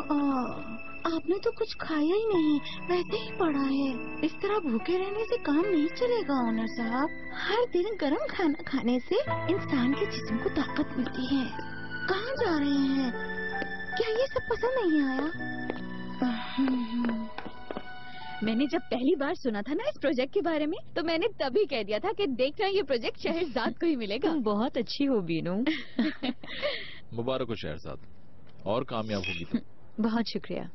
आपने तो कुछ खाया ही नहीं, वैसे ही पड़ा है। इस तरह भूखे रहने से काम नहीं चलेगा ओनर साहब। हर दिन गर्म खाना खाने से इंसान के जिस्म को ताकत मिलती है। कहाँ जा रहे हैं? क्या ये सब पसंद नहीं आया? मैंने जब पहली बार सुना था ना इस प्रोजेक्ट के बारे में, तो मैंने तभी कह दिया था कि देखना ये प्रोजेक्ट शहरजाद को ही मिलेगा। तुम बहुत अच्छी हो बीनू। मुबारक हो शहरजाद, और कामयाब होगी तुम। बहुत शुक्रिया।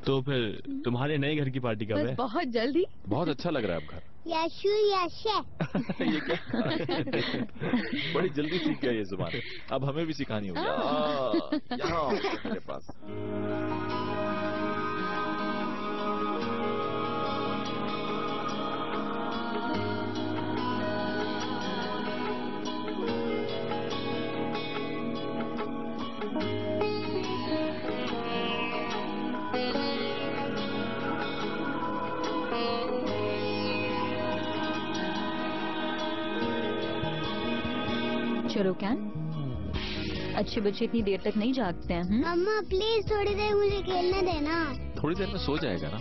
तो फिर तुम्हारे नए घर की पार्टी कब बस है? बहुत जल्दी। बहुत अच्छा लग रहा है अब घर। यशु यशे। ये क्या? बड़ी जल्दी सीख गया ये जुबान, अब हमें भी सिखानी होगी। यहाँ मेरे पास। चलो कैन, अच्छे बच्चे इतनी देर तक नहीं जागते हैं। मम्मा प्लीज थोड़ी देर मुझे खेलने देना। थोड़ी देर में सो जाएगा ना।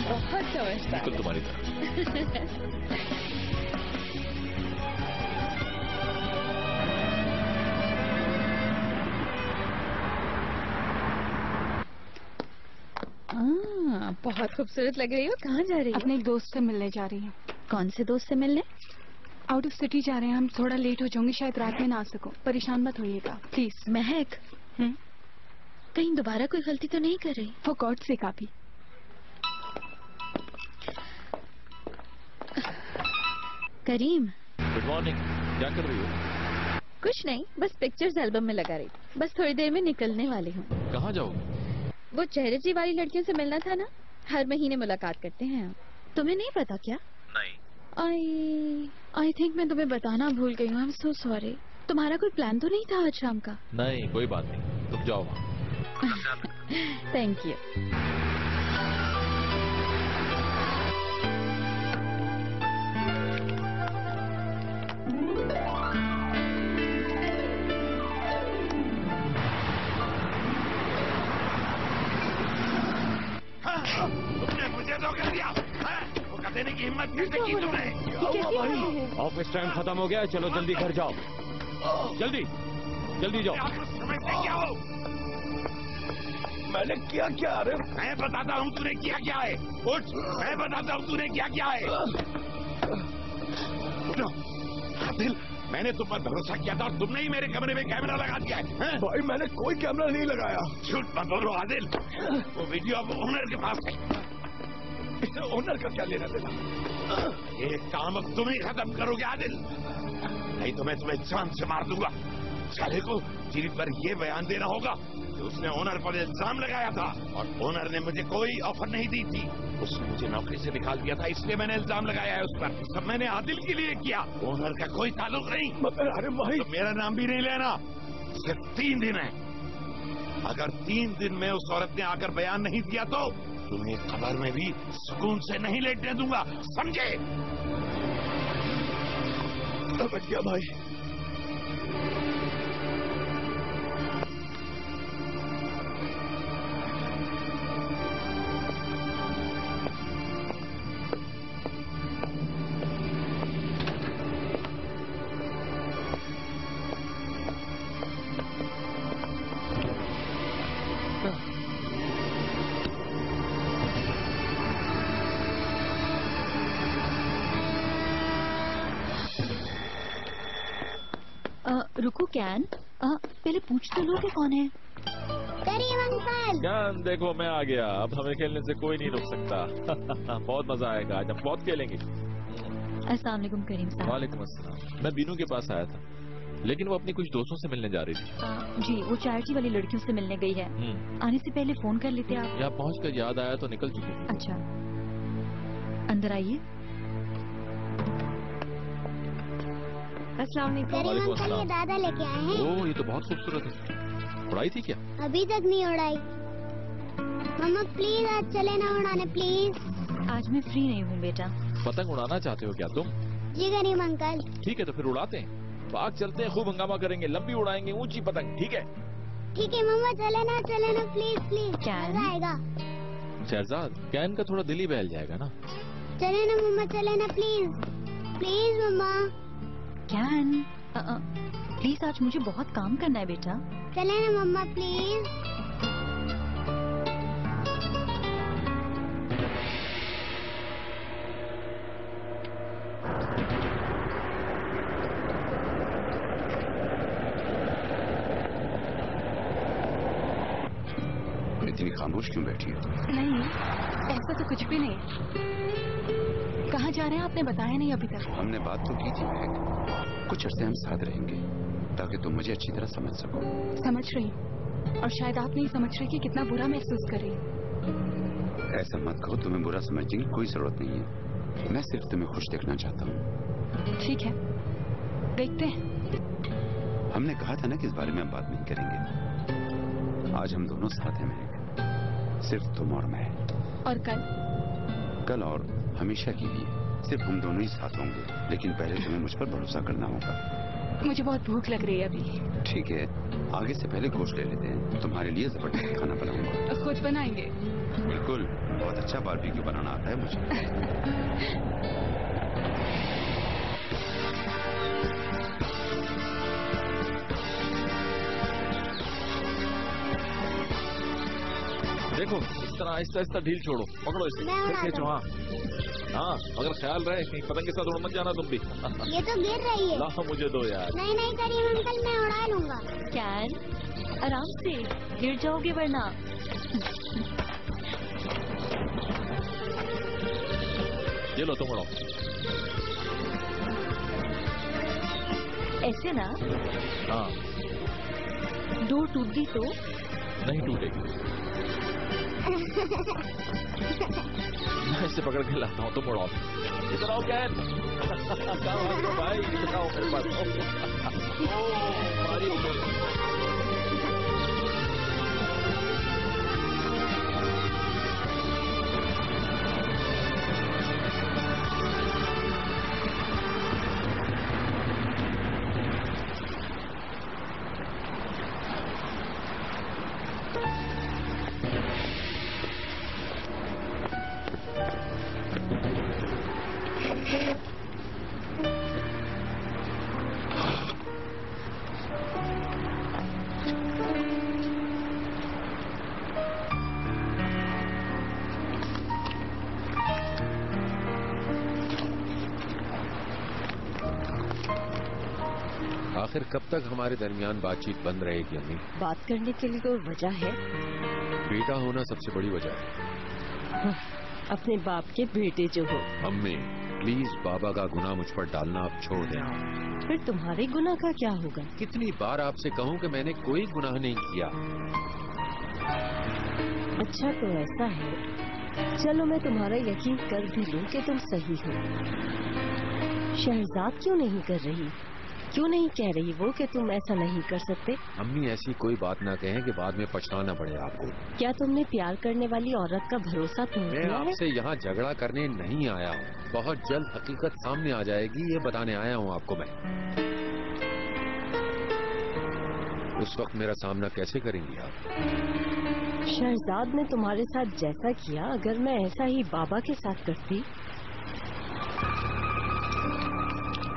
बहुत समझदार। बिल्कुल तुम्हारी तरह। बहुत खूबसूरत लग रही हो। कहाँ जा रही हो? अपने एक दोस्त से मिलने जा रही हूँ। कौन से दोस्त से मिलने? आउट ऑफ सिटी जा रहे हैं हम, थोड़ा लेट हो जाऊंगी, शायद रात में ना आ सकूं। परेशान मत होइएगा प्लीज। महक, कहीं दोबारा कोई गलती तो नहीं कर रही? फॉर गॉड से काफी। करीम, गुड मॉर्निंग। क्या कर रही हो? कुछ नहीं, बस पिक्चर्स एल्बम में लगा रही थी। बस थोड़ी देर में निकलने वाली हूँ। कहाँ जाओगे? वो चेहरजी वाली लड़कियों से मिलना था ना, हर महीने मुलाकात करते हैं। तुम्हें नहीं पता क्या? नहीं। आई थिंक मैं तुम्हें बताना भूल गई हूँ। I am so sorry. तुम्हारा कोई प्लान तो नहीं था आज शाम का? नहीं, कोई बात नहीं, तुम जाओ वहाँ। Thank you. तुमने मुझे धोखा दिया। धोखा देने की हिम्मत कैसे की तुमने? ऑफिस टाइम खत्म हो गया, चलो जल्दी घर जाओ। जल्दी जल्दी जाओ। आप समझते क्या हो? मैंने किया क्या? अरे मैं बताता हूँ तूने किया क्या है। उठ, मैं बताता हूँ तूने क्या क्या है। उठो। आदिल, मैंने तुम पर भरोसा किया था और तुमने ही मेरे कमरे में कैमरा लगा दिया है। भाई मैंने कोई कैमरा नहीं लगाया। झूठ मत बोलो आदिल, वो वीडियो अब ओनर के पास है। इससे ओनर का क्या लेना देना? ये काम अब तुम ही खत्म करोगे आदिल, नहीं तो मैं तुम्हें जान से मार दूंगा। साले को टीवी पर ये बयान देना होगा कि उसने ओनर पर इल्जाम लगाया था और ओनर ने मुझे कोई ऑफर नहीं दी थी। उसने मुझे नौकरी से निकाल दिया था, इसलिए मैंने इल्जाम लगाया है उस पर। सब मैंने आदिल के लिए किया, ओनर का कोई ताल्लुक नहीं। अरे भाई, तो मेरा नाम भी नहीं लेना। सिर्फ 3 दिन है। अगर 3 दिन में उस औरत ने आकर बयान नहीं दिया तो तुम्हें खबर में भी सुकून से नहीं लेटने दूंगा, समझे? समझ गया भाई। रुको कैन, पहले पूछ तो लो कि कौन है। करीम अंकल। जान देखो, मैं आ गया। अब हमें खेलने से कोई नहीं रोक सकता। बहुत मजा आएगा आज, हम बहुत खेलेंगे। अस्सलाम वालेकुम करीम साहब। वालेकुम अस्सलाम। मैं बीनू के पास आया था, लेकिन वो अपनी कुछ दोस्तों से मिलने जा रही थी। जी, वो चैरिटी वाली लड़कियों से मिलने गई है। आने से पहले फोन कर लेते आप। यहाँ पहुँच कर याद आया तो निकल चुकी थी। अच्छा, अंदर आइए। करीम वालेकुम अंकल, ये अस्सलाम। दादा लेके आए हैं। ओह, ये तो बहुत खूबसूरत है। उड़ाई थी क्या? अभी तक नहीं उड़ाई। मम्मा प्लीज आज चले ना उड़ाने, प्लीज। आज मैं फ्री नहीं हूँ बेटा। पतंग उड़ाना चाहते हो क्या तुम? जी करीम अंकल। ठीक है तो फिर उड़ाते हैं। बाग चलते हैं, खूब हंगामा करेंगे, लंबी उड़ाएंगे ऊंची पतंग। ठीक है? ठीक है मम्मा, चले ना प्लीज प्लीज। क्या? मजा आएगा। शहजाद, कैन का थोड़ा दिल ही बहल जाएगा ना। चले ना मम्मा, चले ना प्लीज प्लीज मम्मा। कैन, प्लीज आज मुझे बहुत काम करना है बेटा। चले ना मम्मा प्लीज। इतनी खामोश क्यों बैठी है? नहीं, ऐसा तो कुछ भी नहीं। कहाँ जा रहे हैं आपने बताया नहीं अभी तक। हमने बात तो की थी महक, कुछ अरसे हम साथ रहेंगे ताकि तुम मुझे अच्छी तरह समझ सको। समझ रही हूँ, और शायद आप नहीं समझ रही कि कितना बुरा महसूस कर रही हूँ। ऐसा मत कहो, तुम्हें बुरा समझने की कोई जरूरत नहीं है। मैं सिर्फ तुम्हें खुश देखना चाहता हूँ। ठीक है, देखते हैं। हमने कहा था ना कि इस बारे में हम बात नहीं करेंगे। आज हम दोनों साथ हैं महक, सिर्फ तुम और मैं। और कल और हमेशा के लिए सिर्फ हम दोनों ही साथ होंगे। लेकिन पहले तुम्हें मुझ पर भरोसा करना होगा। मुझे बहुत भूख लग रही है अभी। ठीक है, आगे से पहले गोश्त ले लेते हैं। तुम्हारे लिए जबरदस्त खाना बनाऊंगा। खुद बनाएंगे? बिल्कुल, बहुत अच्छा बारबेक्यू बनाना आता है मुझे। देखो, इस तरह आहिस्ता आहिस्ता ढील छोड़ो, पकड़ो इसे, मैं फिर उड़ाता खींचो। हाँ हाँ, मगर ख्याल रहे कहीं पतंग के साथ उड़ मत जाना तुम भी। ये तो गिर रही है। ला मुझे दो यार। नहीं नहीं करीम अंकल, मैं उड़ा लूंगा। कैन, आराम से, गिर जाओगे वरना। ये लो, तुम उड़ाओ। ऐसे ना? हाँ, डोर टूट गई तो? नहीं टूटेगी। मैं इसे पकड़ के लाता हूँ, तुम उड़ाओ। इधर आओ कैन। कहाँ भाग रहे हो भाई, इधर आओ मेरे पास। ओह, भारी हो गई। आखिर कब तक हमारे दरमियान बातचीत बंद रहेगी अम्मी? बात करने के लिए कोई वजह है? बेटा होना सबसे बड़ी वजह है। अपने बाप के बेटे जो हो। अम्मी प्लीज बाबा का गुनाह मुझ पर डालना आप छोड़ दें। फिर तुम्हारे गुनाह का क्या होगा? कितनी बार आपसे कहूं कि मैंने कोई गुनाह नहीं किया। अच्छा तो ऐसा है, चलो मैं तुम्हारा यकीन कर भी लूं कि तुम सही हो। शहजाद क्यों नहीं कर रही? क्यों नहीं कह रही वो कि तुम ऐसा नहीं कर सकते? अम्मी ऐसी कोई बात ना कहें कि बाद में पछताना पड़े आपको। क्या तुमने प्यार करने वाली औरत का भरोसा तोड़ मैं दिया है? आपसे यहाँ झगड़ा करने नहीं आया हूँ। बहुत जल्द हकीकत सामने आ जाएगी, ये बताने आया हूँ आपको मैं। उस वक्त मेरा सामना कैसे करेंगी आप? शहजाद ने तुम्हारे साथ जैसा किया, अगर मैं ऐसा ही बाबा के साथ करती।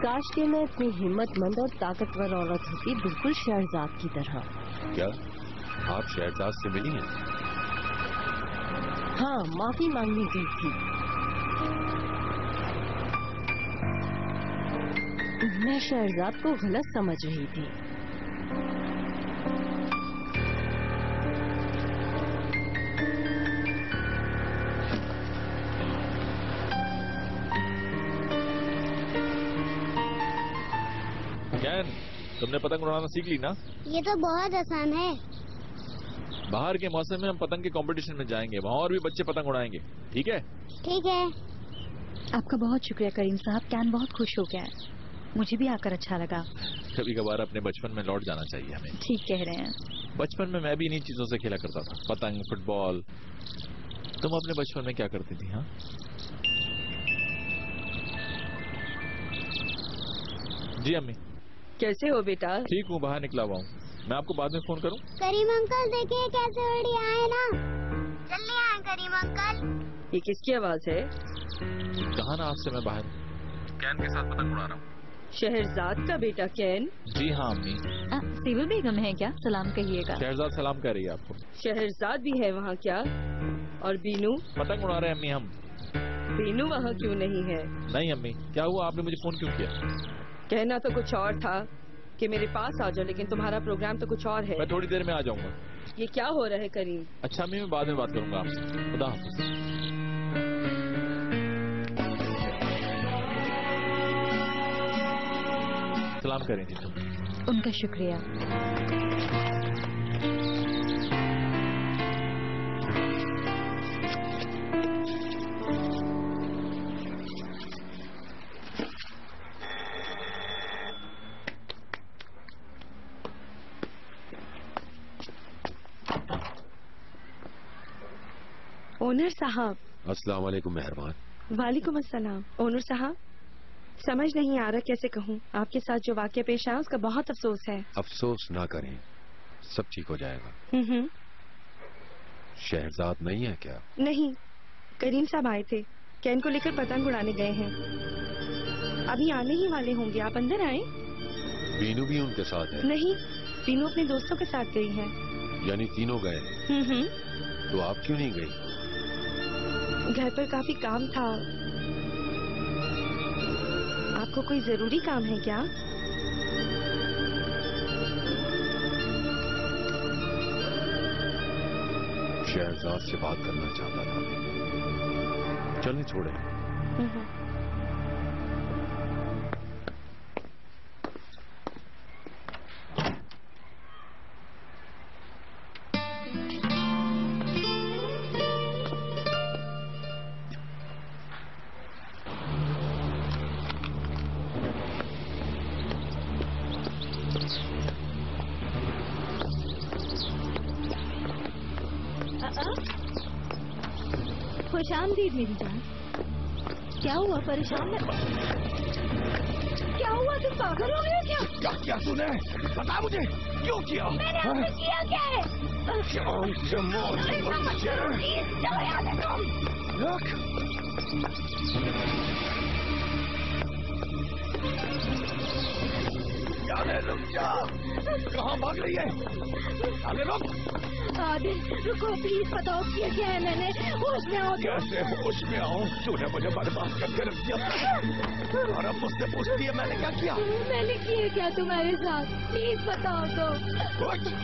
काश कि मैं इतनी हिम्मतमंद और ताकतवर औरत होती, बिल्कुल शहजाद की तरह। क्या आप शहजाद से मिली हैं? हाँ, माफी मांगनी गई थी। मैं शहजाद को गलत समझ रही थी। कैन, तुम तुमने पतंग उड़ाना सीख ली ना? ये तो बहुत आसान है। बाहर के मौसम में हम पतंग के कंपटीशन में जाएंगे, वहाँ और भी बच्चे पतंग उड़ाएंगे, ठीक है? ठीक है। आपका बहुत शुक्रिया करीम साहब, कैन बहुत खुश हो गया है। मुझे भी आकर अच्छा लगा। कभी कभार अपने बचपन में लौट जाना चाहिए हमें। ठीक कह रहे हैं। बचपन में मैं भी इन्हीं चीजों से खेला करता था, पतंग, फुटबॉल। तुम अपने बचपन में क्या करती थी? हाँ, जी अम्मी। कैसे हो बेटा? ठीक हूँ, बाहर निकला हुआ हूँ। मैं आपको बाद में फोन करूँ? करीम अंकल देखिए कैसे उड़ी आए ना। जल्दी आए करीम अंकल। ये किसकी आवाज है? कहा ना आपसे मैं बाहर कैन के साथ पतंग उड़ा रहा हूँ। शहरजाद का बेटा कैन? जी हाँ अम्मी। सेबल बेगम है क्या? सलाम कहिएगा। शहरजाद सलाम कर रही है आपको। शहरजाद भी है वहाँ क्या? और बीनू? पतंग उड़ा रहे हैं अम्मी हम। बीनू वहाँ क्यों नहीं है? नहीं अम्मी, क्या हुआ, आपने मुझे फोन क्यों किया? कहना तो कुछ और था कि मेरे पास आ जाओ, लेकिन तुम्हारा प्रोग्राम तो कुछ और है। मैं थोड़ी देर में आ जाऊंगा। ये क्या हो रहा है करीम? अच्छा अम्मी, मैं बाद में बात करूंगा आपसे। खुदा हाफिज। सलाम करें जी तुम। उनका शुक्रिया। ओनर साहब। अस्सलाम वालेकुम मेहरबान। वालेकुम अस्सलाम। ओनर साहब, समझ नहीं आ रहा कैसे कहूँ, आपके साथ जो वाकया पेश आया उसका बहुत अफसोस है। अफसोस ना करें, सब ठीक हो जाएगा। शहरजाद नहीं है क्या? नहीं, करीम साहब आए थे, कैन को लेकर पतंग उड़ाने गए हैं, अभी आने ही वाले होंगे। आप अंदर आए। बीनू भी उनके साथ है? नहीं, तीनों अपने दोस्तों के साथ गई हैं। यानी तीनों गए? तो आप क्यों नहीं गई? घर पर काफी काम था। आपको कोई जरूरी काम है क्या? शहरजाद से बात करना चाहता था। चलने छोड़े। खुशामदीद मेरी जान। क्या हुआ, परेशान है? क्या हुआ, तुम पागल हो गए हो क्या? क्या किया तूने? बता मुझे, क्यों किया? मैंने आपसे किया क्या है? रुक जा। कहाँ भाग रही है? आगे रुक। आदिल रुको प्लीज, बताओ किया क्या है मैंने? होश में आओ। कैसे होश में आओ? तूने मुझे बर्बाद करके रख दिया और अब मुझसे पूछती है मैंने क्या किया? मैंने किया क्या तुम्हारे साथ? प्लीज बताओ तो।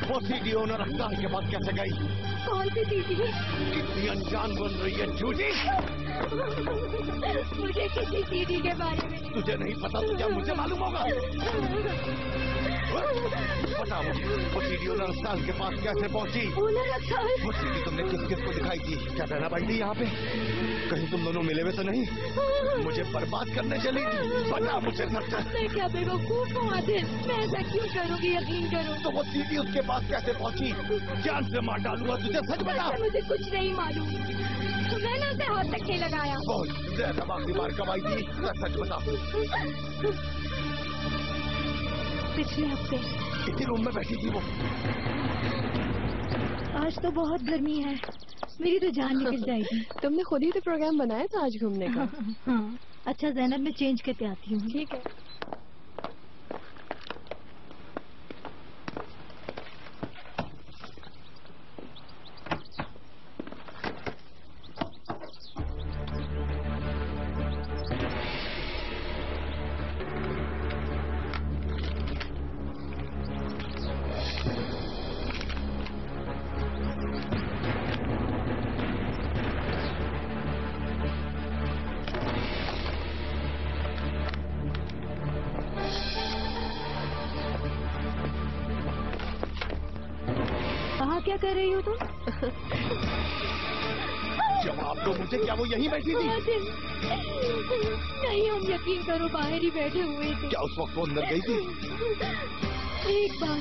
वो सीडी ओनर अफ्तार के पास कैसे गई? कौन सी सीडी? कितनी अनजान बन रही है झूठी। मुझे किसी सीडी के बारे में तुझे नहीं पता तो क्या मुझे मालूम होगा? बता मुझे, वो सीडी ओनर अफ्तार के पास कैसे पहुंची? ओनर अफ्तार? वो सीडी तुमने किस किस को दिखाई थी? क्या बहना भाई थी यहाँ पे? कहीं तुम दोनों मिले हुए तो नहीं? मुझे बर्बाद करने चली थी? बता मुझे सच। मैं क्या बेवकूफ हूँ आदिल? मैं ऐसा क्यों करूँगी? यकीन करो। तो वो सीडी उसके पास कैसे पहुंची? जान से मार डालूंगा तुझे, सच बता। मुझे कुछ नहीं मालूम, मैंने उसे हाथ तक नहीं लगाया। बहुत ज्यादा आखिरी बार कब आई थी? सच बता। पिछले हफ्ते। इसी रूम में बैठी थी वो? आज तो बहुत गर्मी है, मेरी तो जान निकल जाएगी। तुमने खुद ही तो प्रोग्राम बनाया था आज घूमने का। हाँ। अच्छा ज़ैनब, मैं चेंज करके आती हूँ। ठीक है। वहाँ क्या कर रही हो तुम? जवाब दो मुझे, क्या वो यहीं बैठी थी? नहीं, हम यकीन करो बाहर ही बैठे हुए थे। क्या उस वक्त वो अंदर गई थी? एक बार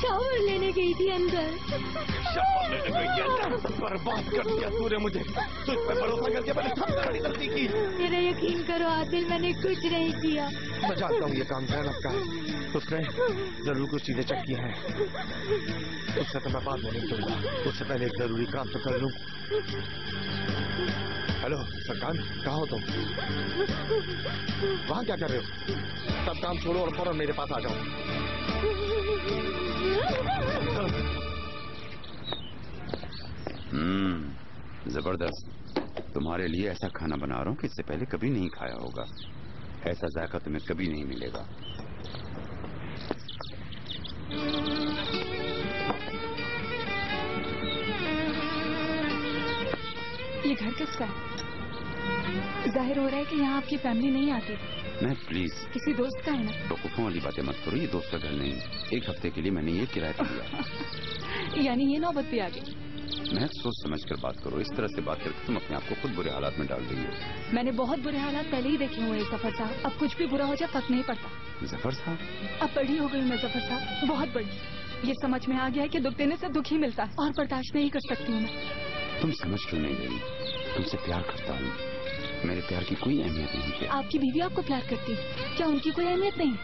शावर लेने गई थी अंदर। शावर लेने गई थी अंदर? बर्बाद कर दिया तूने मुझे। तुझ पे भरोसा करके मैंने सबसे बड़ी गलती की। मेरा यकीन करो आदिल, मैंने कुछ नहीं किया। मैं जानता हूँ ये काम ज़ैनब का है। उसने जरूर कुछ चीजें चेक की हैं। उससे तो मैं बाद में नहीं दूंगा, उससे पहले एक जरूरी काम तो कर लूं। हेलो सरकार, कहाँ हो तुम? वहाँ क्या कर रहे हो? सब काम छोड़ो और फौरन मेरे पास आ जाओ। जबरदस्त। तुम्हारे लिए ऐसा खाना बना रहा हूँ कि इससे पहले कभी नहीं खाया होगा। ऐसा जायका तुम्हें कभी नहीं मिलेगा। ये घर किसका है? जाहिर हो रहा है कि यहाँ आपकी फैमिली नहीं आती। मैं प्लीज, किसी दोस्त का है ना? बेवकूफों वाली बातें मत करो, ये दोस्त का घर नहीं। एक हफ्ते के लिए मैंने ये किराया पे लिया। यानी ये नौबत भी आ गई। मैं सोच समझ कर बात करो, इस तरह से बात करके तुम अपने आप को खुद बुरे हालात में डाल रही हो। मैंने बहुत बुरे हालात पहले ही देखे हुए हैं जफर साहब। अब कुछ भी बुरा हो जाए फर्क नहीं पड़ता। जफर साहब? अब बड़ी हो गई मैं जफर साहब, बहुत बड़ी। ये समझ में आ गया है कि दुख देने से दुख ही मिलता है और बर्दाश्त नहीं कर सकती हूँ मैं। तुम समझ क्यों नहीं रही? तुमसे प्यार करता हूँ, मेरे प्यार की कोई अहमियत नहीं है। आपकी बीवी आपको प्यार करती है, क्या उनकी कोई अहमियत नहीं?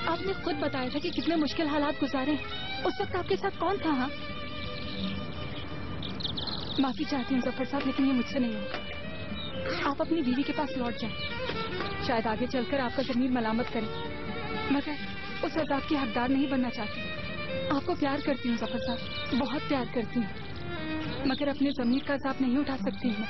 आपने खुद बताया था कि कितने मुश्किल हालात गुजारे। उस वक्त आपके साथ कौन था? हाँ, माफी चाहती हूँ जफर साहब, लेकिन ये मुझसे नहीं होगा। आप अपनी बीवी के पास लौट जाएं। शायद आगे चलकर आपका जमीर मलामत करे, मगर उस अजाब की हकदार नहीं बनना चाहती। आपको प्यार करती हूँ जफर साहब, बहुत प्यार करती हूँ, मगर अपने जमीर का अजाब नहीं उठा सकती हूँ मैं।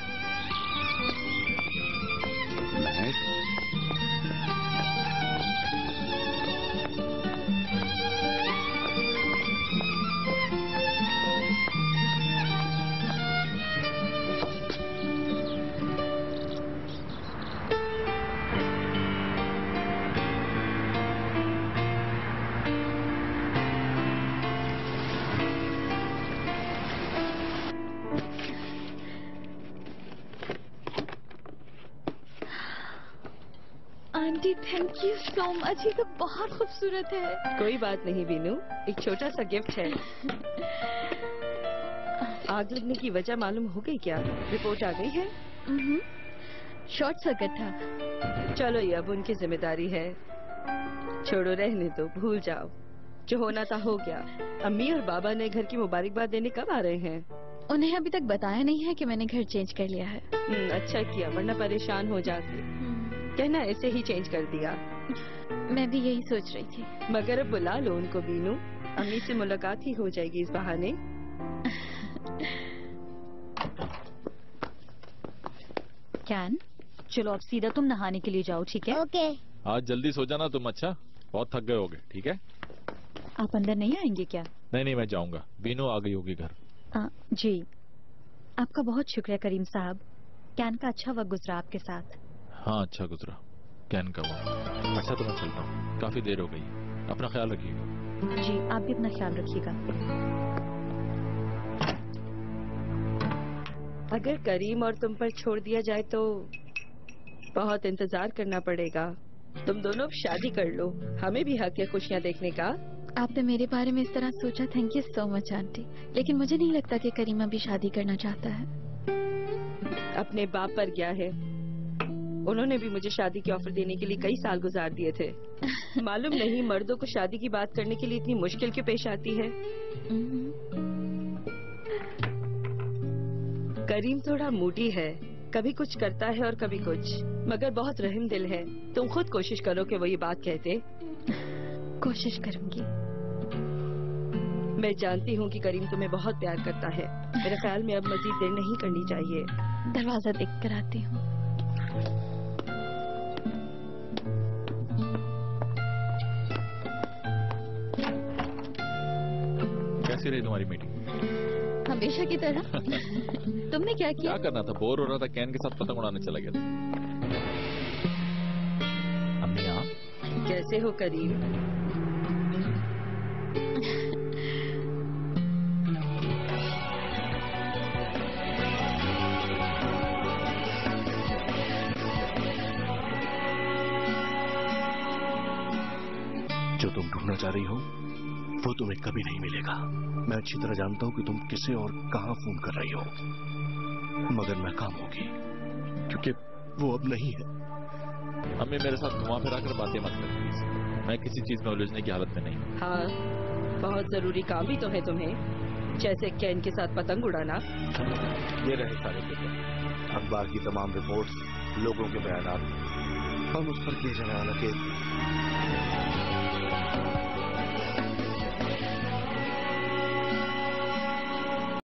Aunty thank you so much, ये तो बहुत खूबसूरत है। कोई बात नहीं बीनू, एक छोटा सा गिफ्ट है। आग लगने की वजह मालूम हो गई क्या? रिपोर्ट आ गई है? शॉर्ट सर्किट था। चलो ये अब उनकी जिम्मेदारी है, छोड़ो, रहने दो, भूल जाओ। जो होना था हो गया। अम्मी और बाबा ने घर की मुबारकबाद देने कब आ रहे हैं? उन्हें अभी तक बताया नहीं है कि मैंने घर चेंज कर लिया है। अच्छा किया, वरना परेशान हो जाते। कहना ऐसे ही चेंज कर दिया। मैं भी यही सोच रही थी। मगर अब बुला लो उनको बीनू, अम्मी से मुलाकात ही हो जाएगी इस बहाने। कैन, चलो अब सीधा तुम नहाने के लिए जाओ, ठीक है? ओके। आज जल्दी सो जाना तुम, अच्छा? बहुत थक गए होगे, ठीक है? आप अंदर नहीं आएंगे क्या? नहीं, मैं जाऊंगा। बीनू आ गई होगी घर। जी, आपका बहुत शुक्रिया करीम साहब। कैन का अच्छा वक्त गुजरा आपके साथ। हाँ, अच्छा गुजरा कैन का वक्त। अच्छा तो मैं चलता हूँ, काफी देर हो गई। अपना ख्याल रखिएगा। जी, आप भी अपना ख्याल रखिएगा। अगर करीम और तुम पर छोड़ दिया जाए तो बहुत इंतजार करना पड़ेगा। तुम दोनों अब शादी कर लो, हमें भी हक है खुशियाँ देखने का। आपने मेरे बारे में इस तरह सोचा, thank you so much aunty. लेकिन मुझे नहीं लगता कि करीमा भी शादी करना चाहता है। अपने बाप पर गया है, उन्होंने भी मुझे शादी की ऑफर देने के लिए कई साल गुजार दिए थे। मालूम नहीं मर्दों को शादी की बात करने के लिए इतनी मुश्किल क्यों पेश आती है। करीम थोड़ा मूडी है, कभी कुछ करता है और कभी कुछ, मगर बहुत रहम दिल है। तुम खुद कोशिश करो कि वो ये बात कहते। कोशिश करूंगी। मैं जानती हूँ कि करीम तुम्हें बहुत प्यार करता है। मेरे ख्याल में अब मजीद देर नहीं करनी चाहिए। दरवाजा देख कर आती हूँ। कैसी रही तुम्हारी मीटिंग? हमेशा की तरह। तुमने क्या किया? क्या करना था, बोर हो रहा था, कैन के साथ पतंग उड़ाने चला गया था। अम्मी आप कैसे हो करीम? तुम ढूंढना चाह रही हो वो तुम्हें कभी नहीं मिलेगा। मैं अच्छी तरह जानता हूँ कि तुम किसे और कहाँ फोन कर रही हो, मगर नाकाम होगी क्योंकि वो अब नहीं है। अम्मी मेरे साथ घुमा फिरा कर बातें मत कर प्लीज। मैं किसी चीज में उलझने की हालत में नहीं हूँ। हाँ, बहुत जरूरी काम भी तो है तुम्हें, जैसे कैन के साथ पतंग उड़ाना। ये रहे सारे पेपर, अखबार की तमाम रिपोर्ट्स, लोगों के बयान, हम उस पर किए जाने वाला केस।